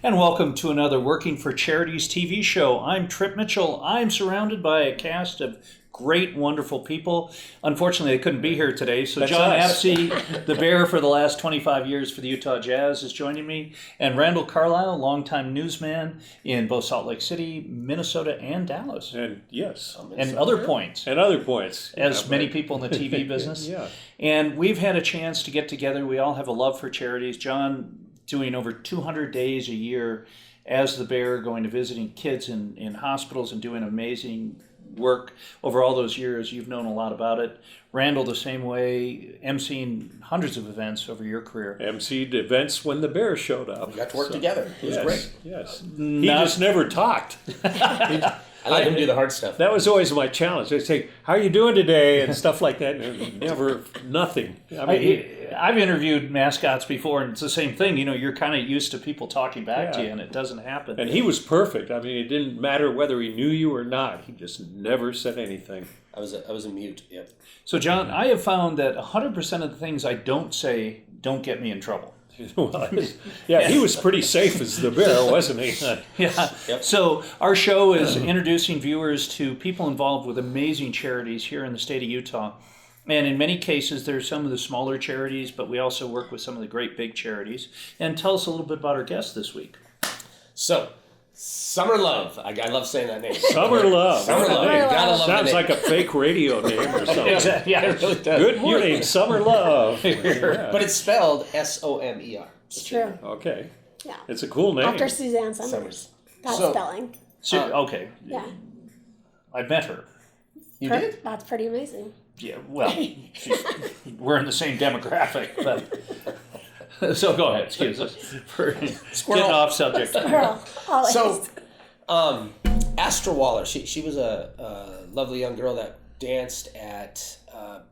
And welcome to another Working for Charities TV show. I'm Trip Mitchell. I'm surrounded by a cast of great, wonderful people. Unfortunately, they couldn't be here today, so That's John us. Apsey, the bear for the last 25 years for the Utah Jazz, is joining me, and Randall Carlisle, longtime newsman in both Salt Lake City, Minnesota, and Dallas. And yes. And other points. And other points. As many people in the TV business. Yeah. And we've had a chance to get together. We all have a love for charities. John doing over 200 days a year as the bear, going to visiting kids in hospitals and doing amazing work over all those years. You've known a lot about it. Randall, the same way, emceeing hundreds of events over your career. emceed events when the bear showed up. We got to work together. It was great. Yes. He just never talked. I let him do the hard stuff. That was always my challenge. I'd say, "How are you doing today?" and stuff like that. And never, nothing. I mean, I've interviewed mascots before, and it's the same thing. You know, you're kind of used to people talking back to you, and it doesn't happen. and he was perfect. I mean, it didn't matter whether he knew you or not. He just never said anything. I was a mute. Yep. So, John, I have found that 100% of the things I don't say don't get me in trouble. Well, yeah, he was pretty safe as the bear, wasn't he? Yeah. Yep. So our show is introducing viewers to people involved with amazing charities here in the state of Utah. And in many cases, there's some of the smaller charities, but we also work with some of the great big charities. And tell us a little bit about our guest this week. So, Summer Love. I love saying that name. Summer Love. Summer Love. You gotta love the Sounds name. like a fake radio name or something. Exactly. Yeah, it really does. Good morning, Summer Love. But it's spelled Somer. It's true. Okay. Yeah. It's a cool name. After Suzanne Summers. That So- spelling. So, okay. Yeah. I met her. You did? That's pretty amazing. Yeah, well, we're in the same demographic, but... So go ahead, excuse us for getting off subject. Girl, always. So, Astra Waller, she was a lovely young girl that danced at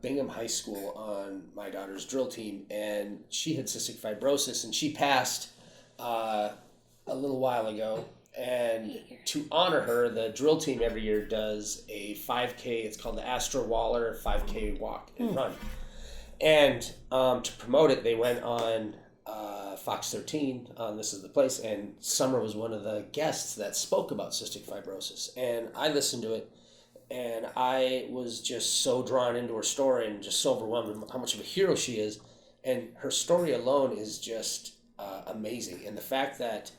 Bingham High School on my daughter's drill team, and she had cystic fibrosis, and she passed a little while ago. And to honor her, the drill team every year does a 5K. It's called the Astra Waller 5K walk and run. And to promote it, they went on Fox 13 on This Is the Place, and Summer was one of the guests that spoke about cystic fibrosis. And I listened to it, and I was just so drawn into her story and just so overwhelmed with how much of a hero she is. And her story alone is just amazing. And the fact that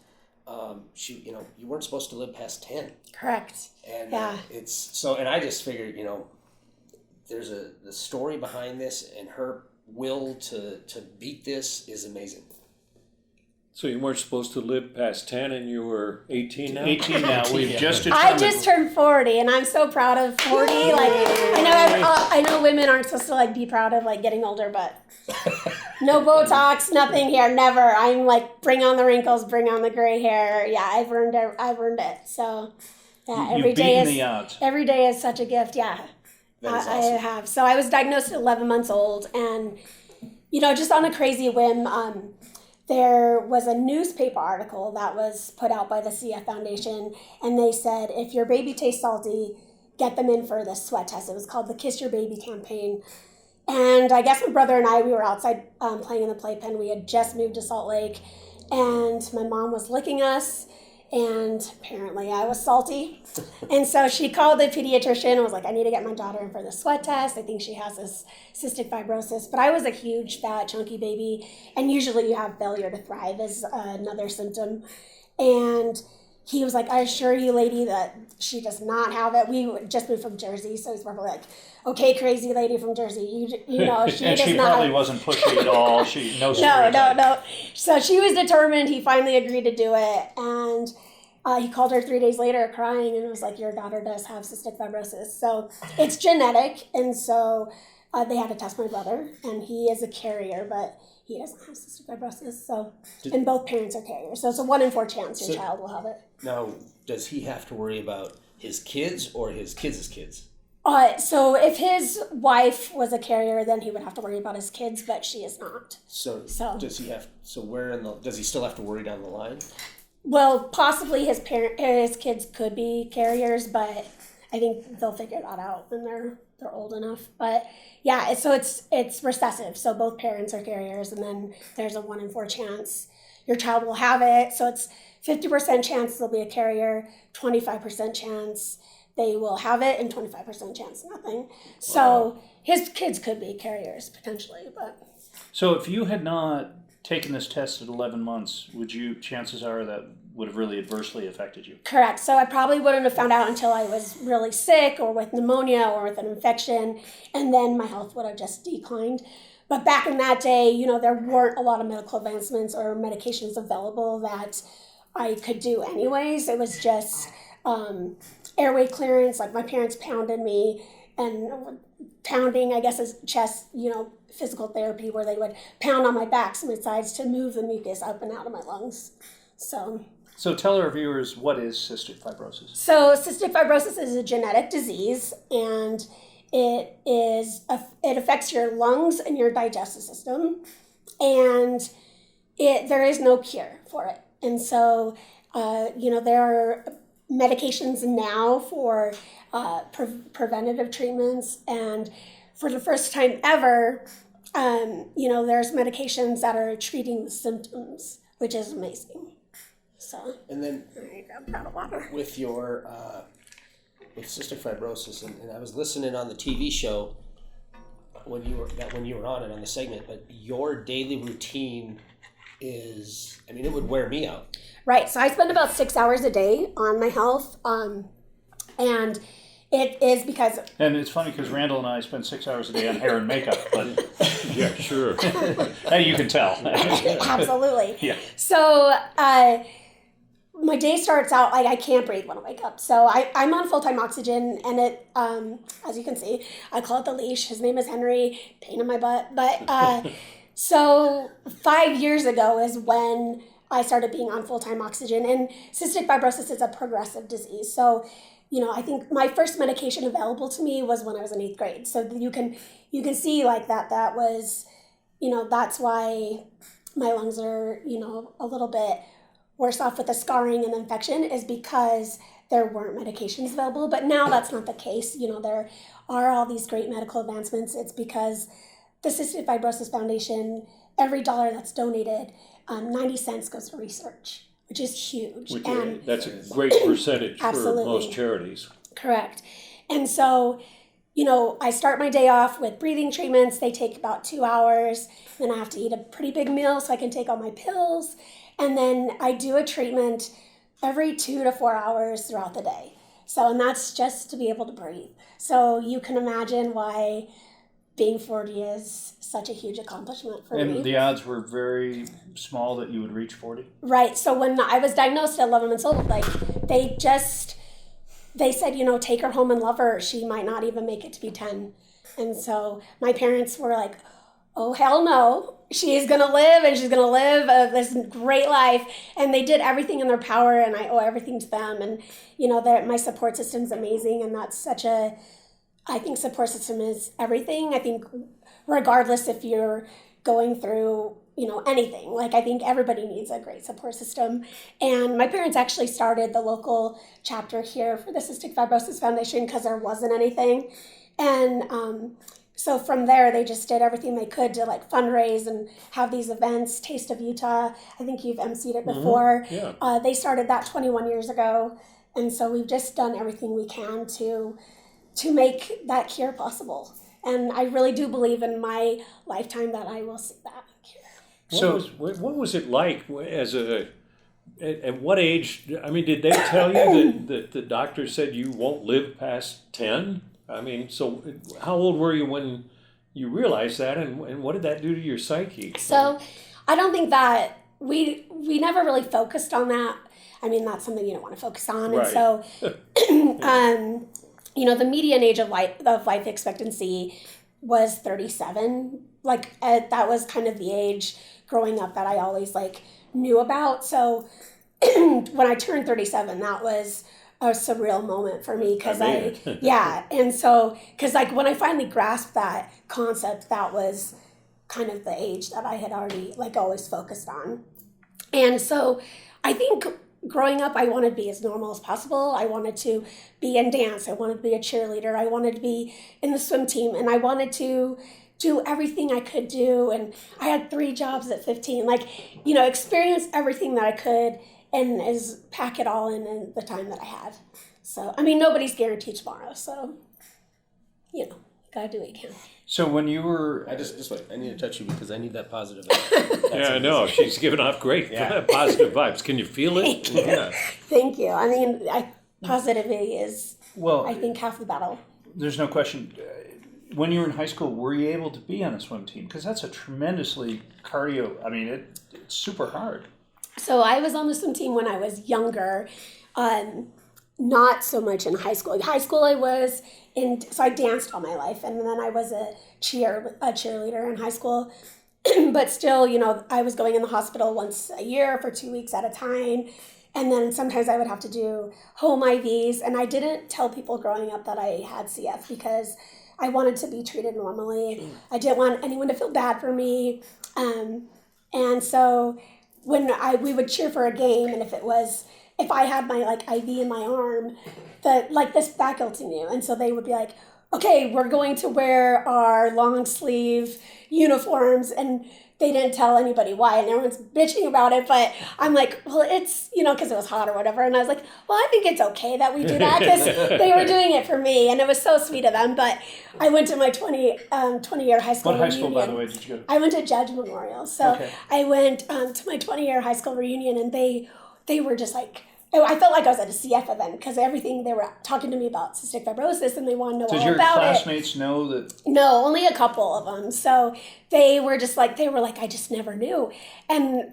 you weren't supposed to live past 10. Correct. And Yeah. it's so, and I just figured, there's the story behind this, and her will to beat this is amazing. So you weren't supposed to live past 10 and you were 18 now? 18 now. We've Yeah. just determined. I just turned 40, and I'm so proud of 40. Like, I know women aren't supposed to be proud of getting older, but no Botox, nothing here, never. I'm bring on the wrinkles, bring on the gray hair. Yeah, I've earned it. So, yeah, You've beaten the odds. every day is such a gift. Yeah, That is I awesome. have. So I was diagnosed at 11 months old, and just on a crazy whim, there was a newspaper article that was put out by the CF Foundation, and they said, if your baby tastes salty, get them in for this sweat test. It was called the Kiss Your Baby campaign. And I guess my brother and I, we were outside playing in the playpen. We had just moved to Salt Lake, and my mom was licking us, and apparently I was salty. And so she called the pediatrician and was like, I need to get my daughter in for the sweat test. I think she has this cystic fibrosis. But I was a huge, fat, chunky baby, and usually you have failure to thrive as another symptom. And he was like, I assure you, lady, that she does not have it. We just moved from Jersey, so he's probably like, okay, crazy lady from Jersey, she And does she not. probably wasn't pushy at all. No. So she was determined. He finally agreed to do it, and he called her 3 days later crying and was like, your daughter does have cystic fibrosis. So it's genetic, and so they had to test my brother, and he is a carrier, but he doesn't have cystic fibrosis. So, and both parents are carriers. So it's a 1 in 4 chance your child will have it. Now, does he have to worry about his kids or his kids' kids? So if his wife was a carrier, then he would have to worry about his kids, but she is not. So does he have? So does he still have to worry down the line? Well, possibly his kids could be carriers, but I think they'll figure that out when they're they're old enough. But yeah, it's recessive. So both parents are carriers, and then there's a 1 in 4 chance your child will have it. So it's 50% chance they'll be a carrier, 25% chance they will have it, and 25% chance nothing. So his kids could be carriers potentially, but. So if you had not taken this test at 11 months, chances are that would have really adversely affected you? Correct. So I probably wouldn't have found out until I was really sick or with pneumonia or with an infection, and then my health would have just declined. But back in that day, there weren't a lot of medical advancements or medications available that I could do anyways. It was just airway clearance. Like my parents pounded me, and pounding, I guess, is chest, physical therapy, where they would pound on my backs and my sides to move the mucus up and out of my lungs. So tell our viewers, what is cystic fibrosis? So cystic fibrosis is a genetic disease, and it affects your lungs and your digestive system, and there is no cure for it. And so, there are medications now for preventative treatments, and for the first time ever, there's medications that are treating the symptoms, which is amazing. So, and then I grabbed out of water. with your with cystic fibrosis, and I was listening on the TV show when you were on it on the segment, but your daily routine is, it would wear me out. Right. So I spend about 6 hours a day on my health, and it is because. And it's funny because Randall and I spend 6 hours a day on hair and makeup, but Yeah, sure. hey, you can tell. Absolutely. Yeah. So my day starts out like I can't breathe when I wake up. So I'm on full-time oxygen, and it, as you can see, I call it the leash. His name is Henry, pain in my butt. But so 5 years ago is when I started being on full-time oxygen, and cystic fibrosis is a progressive disease. So, I think my first medication available to me was when I was in 8th grade. So you can see like that was, that's why my lungs are, a little bit worse off with the scarring and the infection, is because there weren't medications available. But now that's not the case. There are all these great medical advancements. It's because the Cystic Fibrosis Foundation, every dollar that's donated, 90 cents goes to research, which is huge. That's a great percentage for Absolutely. most charities. Correct. And so, I start my day off with breathing treatments. They take about 2 hours. Then I have to eat a pretty big meal so I can take all my pills. And then I do a treatment every 2 to 4 hours throughout the day. So, and that's just to be able to breathe. So you can imagine why being 40 is such a huge accomplishment for me. And the odds were very small that you would reach 40? Right. So when I was diagnosed at 11 months old, they said, take her home and love her. She might not even make it to be 10. And so my parents were like, oh, hell no. She's going to live, and she's going to live this great life. And they did everything in their power, and I owe everything to them. And, my support system is amazing. And that's I think support system is everything. I think regardless if you're going through, anything, I think everybody needs a great support system. And my parents actually started the local chapter here for the Cystic Fibrosis Foundation because there wasn't anything. And so from there, they just did everything they could to fundraise and have these events. Taste of Utah, I think you've emceed it before. Mm-hmm. Yeah. They started that 21 years ago. And so we've just done everything we can to make that cure possible. And I really do believe in my lifetime that I will see that cure. What was it like at what age? Did they tell you that the doctor said you won't live past 10? So how old were you when you realized that, and what did that do to your psyche? So I don't think that we never really focused on that. That's something you don't want to focus on. Right. And so, the median age of life expectancy was 37. That was kind of the age growing up that I always knew about. So when I turned 37, that was a surreal moment for me because and so because when I finally grasped that concept, that was kind of the age that I had already always focused on. And so I think growing up, I wanted to be as normal as possible. I wanted to be in dance. I wanted to be a cheerleader. I wanted to be in the swim team. And I wanted to do everything I could do. And I had 3 jobs at 15. Like, experience everything that I could and pack it all in the time that I had. So, I mean, nobody's guaranteed tomorrow. So, gotta do what you can. So when you were... Just wait. I need to touch you because I need that positive. Yeah, I know. She's giving off great positive vibes. Can you feel it? Thank you. Yeah. Thank you. I mean, positivity is, Well, I think, half the battle. there's no question. When you were in high school, were you able to be on a swim team? Because that's a tremendously cardio... I mean, it's super hard. So I was on the swim team when I was younger. Not so much in high school. In high school, so I danced all my life, and then I was a cheerleader in high school. But still, I was going in the hospital once a year for 2 weeks at a time, and then sometimes I would have to do home IVs. And I didn't tell people growing up that I had CF because I wanted to be treated normally. I didn't want anyone to feel bad for me, and so when we would cheer for a game, and if I had my IV in my arm, this faculty knew, and so they would be like, okay, we're going to wear our long sleeve uniforms, and they didn't tell anybody why, and everyone's bitching about it, but I'm like, well, it's, because it was hot or whatever, and I was like, well, I think it's okay that we do that, because they were doing it for me, and it was so sweet of them. But I went to my 20-year high school reunion. What high school, by the way, did you go to? I went to Judge Memorial, so Okay. I went to my 20-year high school reunion, and they were just like, I felt like I was at a CF event because everything, they were talking to me about cystic fibrosis and they wanted to know all about it. Did your classmates know that? No, only a couple of them. So they were like, I just never knew. And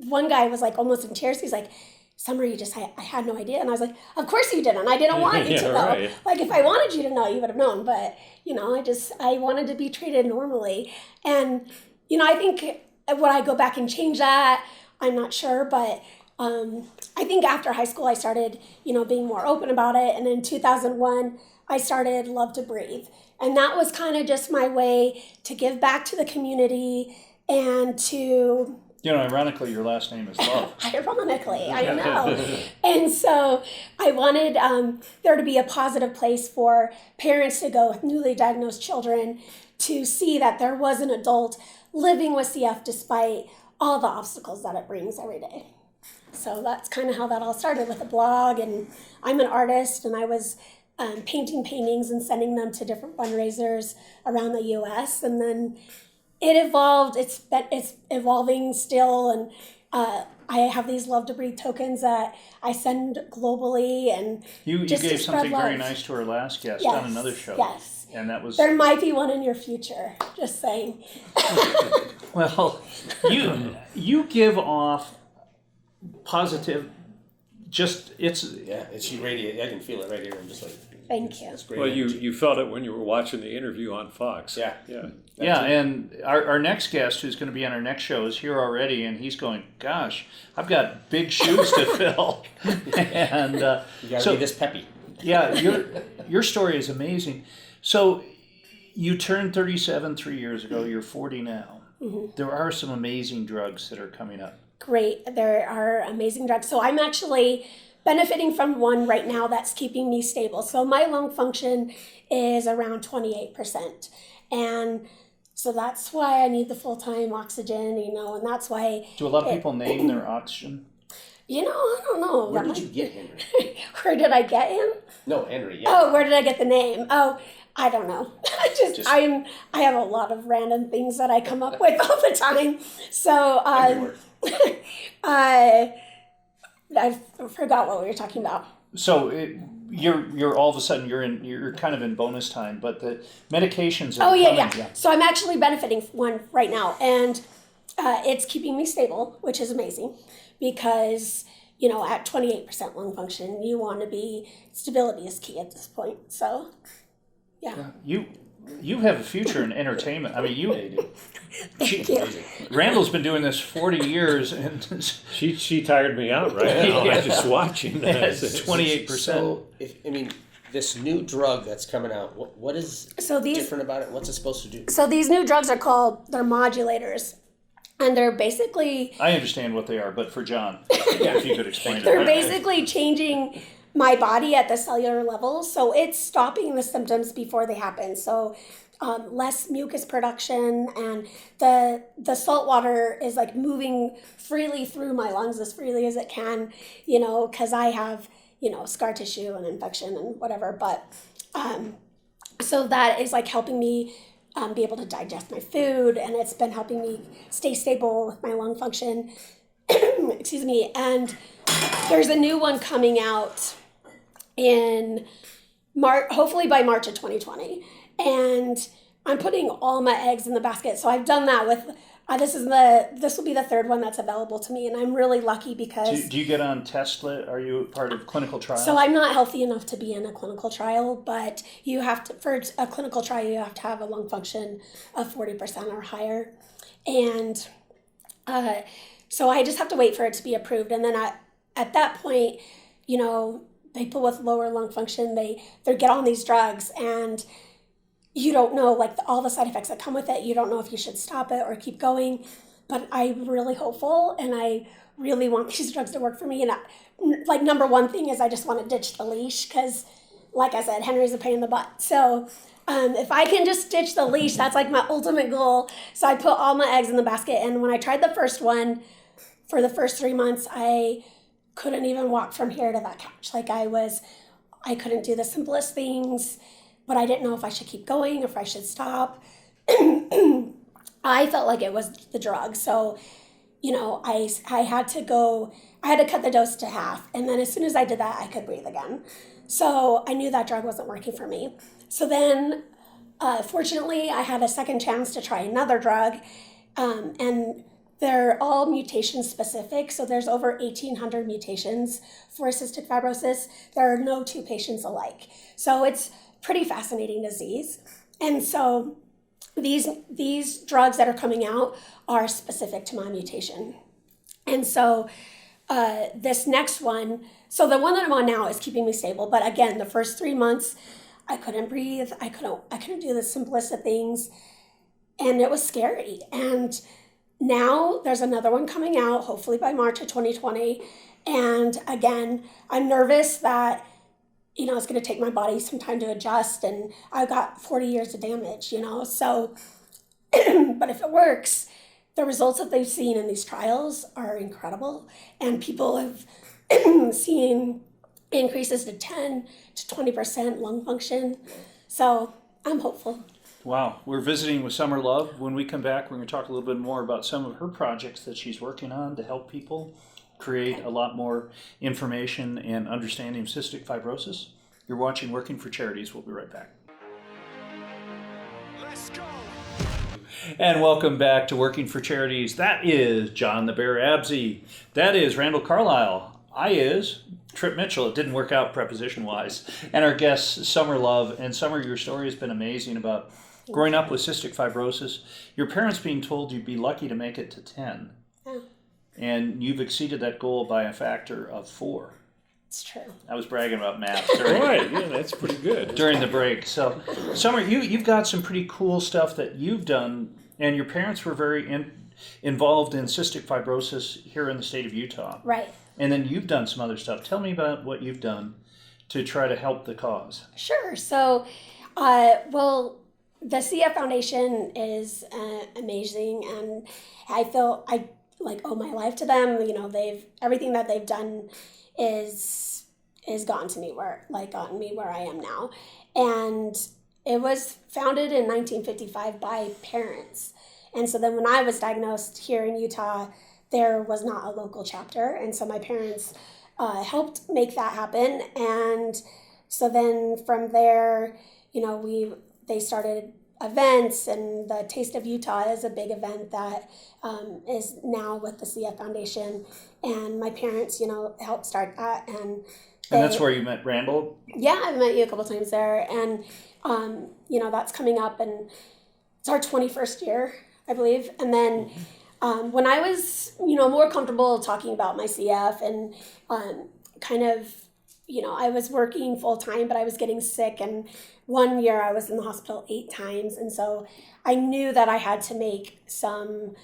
one guy was like almost in tears. He's like, Summer, I had no idea. And I was like, of course you didn't. I didn't want you to know. Right. Like if I wanted you to know, you would have known. But, I wanted to be treated normally. And, I think would I go back and change that? I'm not sure, but I think after high school, I started, being more open about it. And in 2001, I started Love to Breathe. And that was kind of just my way to give back to the community and to... ironically, your last name is Love. Ironically, I know. And so I wanted there to be a positive place for parents to go with newly diagnosed children to see that there was an adult living with CF despite all the obstacles that it brings every day. So that's kind of how that all started with a blog, and I'm an artist, and I was painting paintings and sending them to different fundraisers around the U.S. And then it evolved. It's evolving still, and I have these Love to Breathe tokens that I send globally, and You just to gave spread something very love. nice to our last guest Yes, on another show. yes. And that was... There might be one in your future. Just saying. Well, you give off positive, She radiates. I can feel it right here. I'm just like, Thank you. That's great. Well, energy. you felt it when you were watching the interview on Fox. Yeah. Yeah, and our next guest who's going to be on our next show is here already, and he's going, gosh, I've got big shoes to fill. And You gotta be this peppy. yeah, your story is amazing. So you turned 37 3 years ago, you're 40 now. Mm-hmm. There are some amazing drugs that are coming up. Great. There are amazing drugs. So I'm actually benefiting from one right now that's keeping me stable. So my lung function is around 28%. And so that's why I need the full-time oxygen, and that's why... Do a lot of people name their oxygen? I don't know. Where did you get Henry? Where did I get him? No, Henry. Yeah. Oh, where did I get the name? Oh, I don't know. I have a lot of random things that I come up with all the time. So I forgot what we were talking about. So you're all of a sudden you're kind of in bonus time, but the medications are Yeah. So I'm actually benefiting from one right now, and it's keeping me stable, which is amazing because at 28% lung function, you want to be stability is key at this point. So yeah. You have a future in entertainment. I mean, Thank you. Randall's been doing this 40 years, and She tired me out right now. Yeah. I'm just watching that. it's 28%. So, this new drug that's coming out, what is different about it? What's it supposed to do? So these new drugs they're modulators. And they're basically I understand what they are, but for John, if you could explain they're it. basically changing my body at the cellular level, so it's stopping the symptoms before they happen. So less mucus production, and the salt water is like moving freely through my lungs as freely as it can, because I have scar tissue and infection and whatever. But so that is like helping me be able to digest my food, and it's been helping me stay stable with my lung function. Excuse me. And there's a new one coming out in March, hopefully by March of 2020. And I'm putting all my eggs in the basket. So I've done that with, this will be the third one that's available to me. And I'm really lucky because. Do you get on test list? Are you part of clinical trials? So I'm not healthy enough to be in a clinical trial, but you have to, for a clinical trial, you have to have a lung function of 40% or higher. And so I just have to wait for it to be approved. And then at that point, people with lower lung function, they get on these drugs, and you don't know like all the side effects that come with it. You don't know if you should stop it or keep going. But I'm really hopeful, and I really want these drugs to work for me. And like number one thing is I just want to ditch the leash because, like I said, Henry's a pain in the butt. So if I can just ditch the leash, that's like my ultimate goal. So I put all my eggs in the basket. And when I tried the first one, for the first 3 months, I couldn't even walk from here to that couch. Like I couldn't do the simplest things, but I didn't know if I should keep going, if I should stop. I felt like it was the drug. So, I had to cut the dose to half. And then as soon as I did that, I could breathe again. So I knew that drug wasn't working for me. So then, fortunately, I had a second chance to try another drug. And they're all mutation specific. So there's over 1,800 mutations for cystic fibrosis. There are no two patients alike. So it's pretty fascinating disease. And so these drugs that are coming out are specific to my mutation. And so this next one, so the one that I'm on now is keeping me stable. But again, the first 3 months, I couldn't breathe. I couldn't do the simplest of things. And it was scary. And now there's another one coming out, hopefully by March of 2020. And again, I'm nervous that, it's going to take my body some time to adjust. And I've got 40 years of damage, So, but if it works, the results that they've seen in these trials are incredible. And people have seen increases to 10 to 20% lung function. So I'm hopeful. Wow. We're visiting with Summer Love. When we come back, we're going to talk a little bit more about some of her projects that she's working on to help people create a lot more information and understanding of cystic fibrosis. You're watching Working for Charities. We'll be right back. Let's go. And welcome back to Working for Charities. That is John the Bear Absey. That is Randall Carlisle. I is Trip Mitchell. It didn't work out preposition-wise. And our guest, Summer Love. And Summer, your story has been amazing about growing up with cystic fibrosis. Your parents being told you'd be lucky to make it to 10. Yeah. And you've exceeded that goal by a factor of 4. It's true. I was bragging about math Right, yeah, that's pretty good. during the break. So, Summer, you've got some pretty cool stuff that you've done, and your parents were very involved in cystic fibrosis here in the state of Utah. Right. And then you've done some other stuff. Tell me about what you've done to try to help the cause. Sure. So, well, the CF Foundation is amazing, and I feel I owe my life to them. Everything that they've done is gotten me where I am now. And it was founded in 1955 by parents. And so then when I was diagnosed here in Utah, there was not a local chapter. And so my parents helped make that happen. And so then from there, they started events, and the Taste of Utah is a big event that is now with the CF Foundation. And my parents, helped start that. And that's where you met Randall? Yeah, I've met you a couple times there. And, that's coming up, and it's our 21st year, I believe. And then when I was, more comfortable talking about my CF and I was working full time, but I was getting sick. And one year I was in the hospital 8 times. And so I knew that I had to make some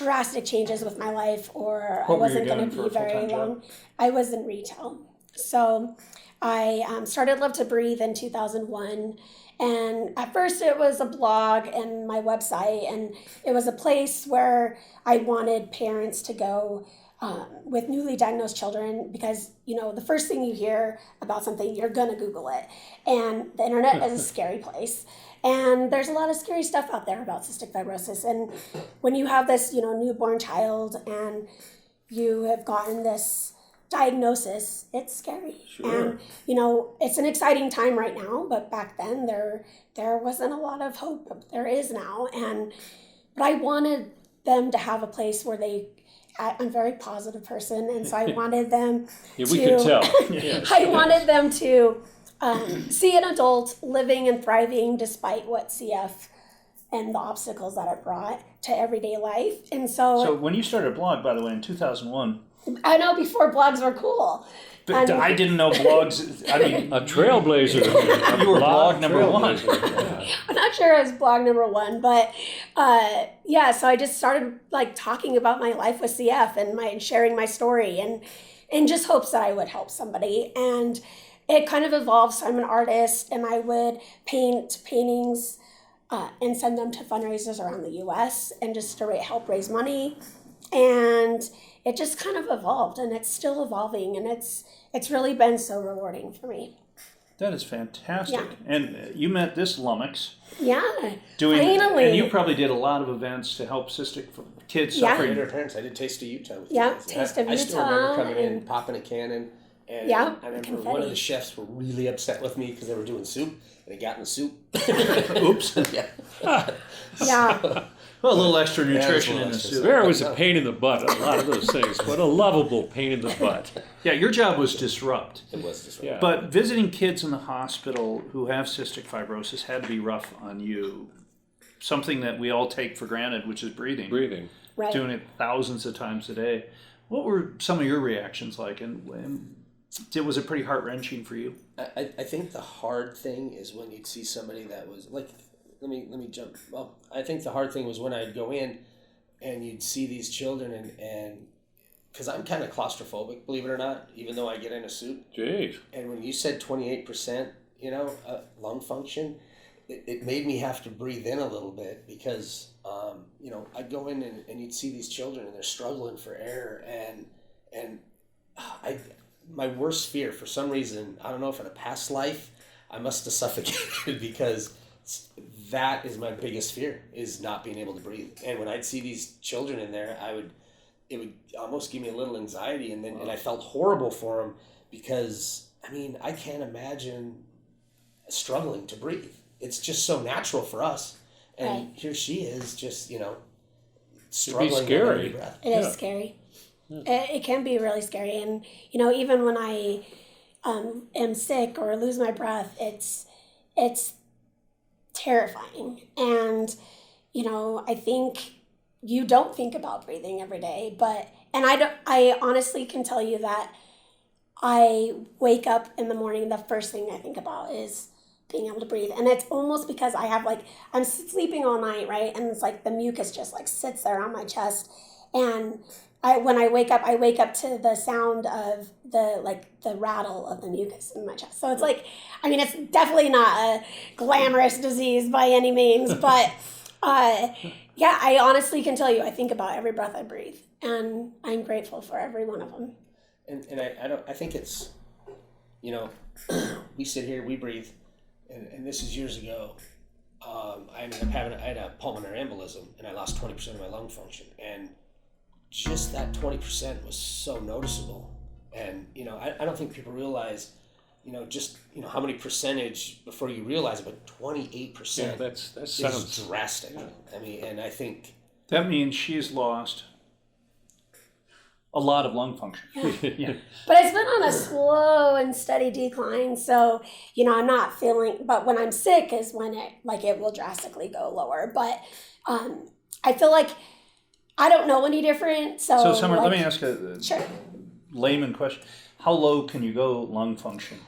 drastic changes with my life, or What I were you wasn't going doing to for be a full-time very job? long. I was in retail. So I started Love to Breathe in 2001. And at first it was a blog and my website, and it was a place where I wanted parents to go with newly diagnosed children, because, you know, the first thing you hear about something, you're going to Google it. And the internet is a scary place. And there's a lot of scary stuff out there about cystic fibrosis. And when you have this, you know, newborn child and you have gotten this diagnosis, it's scary. Sure. And, you know, it's an exciting time right now, but back then there wasn't a lot of hope. There is now. But I wanted them to have a place where I'm a very positive person, and so I wanted them Yeah, to, we could tell. Yes. I wanted them to see an adult living and thriving despite what CF and the obstacles that it brought to everyday life. And So when you started a blog, by the way, in 2001, I know, before blogs were cool. but And- I didn't know blogs. I mean, A trailblazer. You were blog number one. Yeah. I'm not sure it was blog number one, but yeah, so I just started like talking about my life with CF and sharing my story, and in just hopes that I would help somebody. And it kind of evolved. So I'm an artist, and I would paint paintings and send them to fundraisers around the U.S. and just to help raise money. And it just kind of evolved, and it's still evolving, and it's really been so rewarding for me. that is fantastic. Yeah. And you met this lummox Yeah, doing, finally. and you probably did a lot of events to help cystic kids Yeah. suffering. Greater parents. I did Taste of Utah with Yeah, you guys. Taste of I still remember Utah coming in, and- popping a cannon, and Yeah, I remember confetti. one of the chefs were really upset with me because they were doing soup, and it got in the soup. Oops. Yeah. Yeah, Well, a little extra Yeah, nutrition a in little the extra soup. There was a pain in the butt, a lot of those things, but a lovable pain in the butt. Yeah, your job was disrupt. It was just Yeah. But visiting kids in the hospital who have cystic fibrosis had to be rough on you. Something that we all take for granted, which is breathing. Breathing. right. Doing it thousands of times a day. What were some of your reactions like? And was it pretty heart-wrenching for you? I think the hard thing is when you'd see somebody that was like, let me jump. Well, I think the hard thing was when I'd go in and you'd see these children and because I'm kind of claustrophobic, believe it or not, even though I get in a suit. Jeez. And when you said 28%, lung function, it made me have to breathe in a little bit because, I'd go in and you'd see these children and they're struggling for air and my worst fear, for some reason, I don't know if in a past life, I must have suffocated because that is my biggest fear, is not being able to breathe. And when I'd see these children in there, it would almost give me a little anxiety, and I felt horrible for them because, I can't imagine struggling to breathe. It's just so natural for us. And Right. here she is just, struggling with scary. every breath. It is scary. It can be really scary. And, even when I am sick or lose my breath, it's terrifying. And, I think you don't think about breathing every day, and I honestly can tell you that I wake up in the morning, the first thing I think about is being able to breathe. And it's almost because I'm sleeping all night, right? And it's like the mucus just sits there on my chest. And when I wake up to the sound of the rattle of the mucus in my chest. So it's it's definitely not a glamorous disease by any means, but yeah, I honestly can tell you, I think about every breath I breathe, and I'm grateful for every one of them. And I think it's, we sit here, we breathe, and this is years ago. I ended up I had a pulmonary embolism, and I lost 20% of my lung function, and just that 20% was so noticeable. And I don't think people realize, how many percentage before you realize it, but 28%. Yeah, that is sounds drastic. And I think That means she's lost a lot of lung function. Yeah. But it's been on a slow and steady decline. So, I'm not feeling, but when I'm sick is when it will drastically go lower. But I feel like I don't know any different. So, Summer, let me ask a Sure. layman question. How low can you go lung function?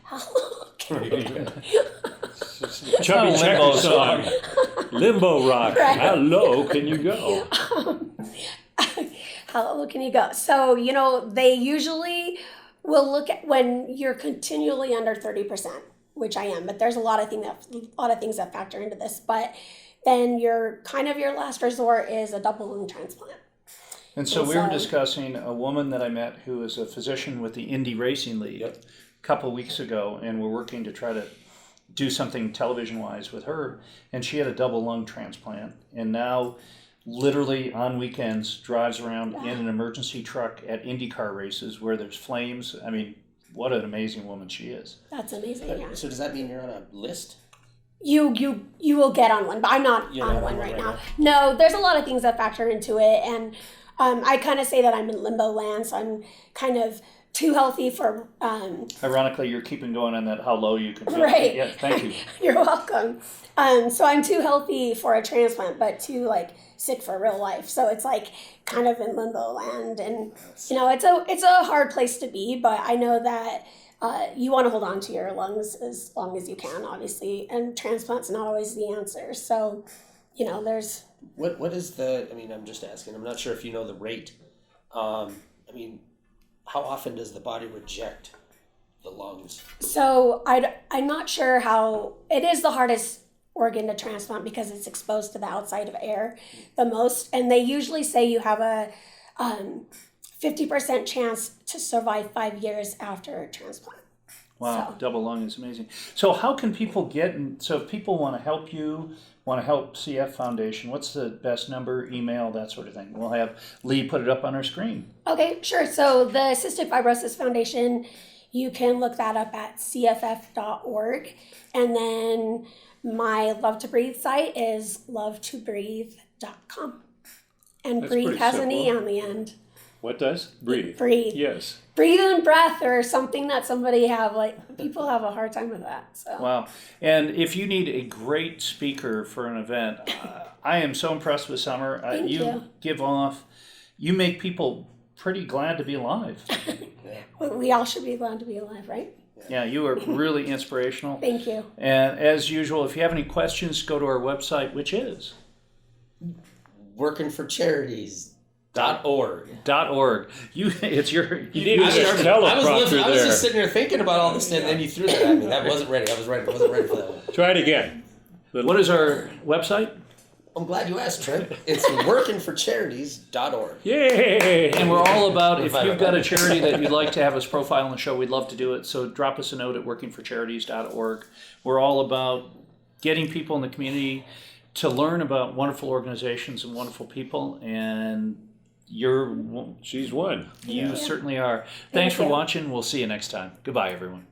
Chubby Limbo Checker song. song. Limbo rock. Right. How low can you go? how low can you go? So, they usually will look at when you're continually under 30%, which I am, but there's a lot of things that factor into this. But then your last resort is a double lung transplant. And so we were discussing a woman that I met who is a physician with the Indy Racing League a couple weeks ago, and we're working to try to do something television-wise with her, and she had a double lung transplant, and now literally on weekends drives around in an emergency truck at IndyCar races where there's flames. I mean, what an amazing woman she is. That's amazing. Yeah. So does that mean you're on a list? You will get on one, but I'm not on one right now. No, there's a lot of things that factor into it, and I kind of say that I'm in limbo land, so I'm kind of too healthy for. Ironically, you're keeping going on that how low you can go. Right. Yeah, thank you. You're welcome. So I'm too healthy for a transplant, but too sick for real life. So it's kind of in limbo land, and it's a hard place to be. But I know that you want to hold on to your lungs as long as you can, obviously, and transplant's not always the answer. So, there's. What is the? I mean, I'm just asking. I'm not sure if you know the rate. I mean, how often does the body reject the lungs? So I'm not sure how. It is the hardest organ to transplant because it's exposed to the outside of air the most, and they usually say you have a 50% chance to survive 5 years after a transplant. Wow, So. double lung is amazing. So how can people so if people want to help you, want to help CF Foundation, what's the best number, email, that sort of thing? We'll have Lee put it up on our screen. Okay, sure. So the Cystic Fibrosis Foundation, you can look that up at cff.org. And then my Love to Breathe site is lovetobreathe.com. And That's breathe pretty has an E simple. on the end. What does? Breathe. Breathe. Yes. Breathe and breath or something that people have a hard time with that. So. Wow. And if you need a great speaker for an event, I am so impressed with Summer. Thank you. You make people pretty glad to be alive. We all should be glad to be alive, right? Yeah, you are really inspirational. Thank you. And as usual, if you have any questions, go to our website, which is workingforcharities.org. .org. It's your. You need to start I was teleprompter there. just sitting there thinking about all this, and then you threw that at me. That wasn't ready. I wasn't ready for that one. Try it again. What is our website? I'm glad you asked, Trent. It's workingforcharities.org. Yay! And we're all about, if you've got a charity that you'd like to have us profile on the show, we'd love to do it. So drop us a note at workingforcharities.org. We're all about getting people in the community to learn about wonderful organizations and wonderful people. And She's one. you certainly are. Thanks for watching. We'll see you next time. Goodbye, everyone.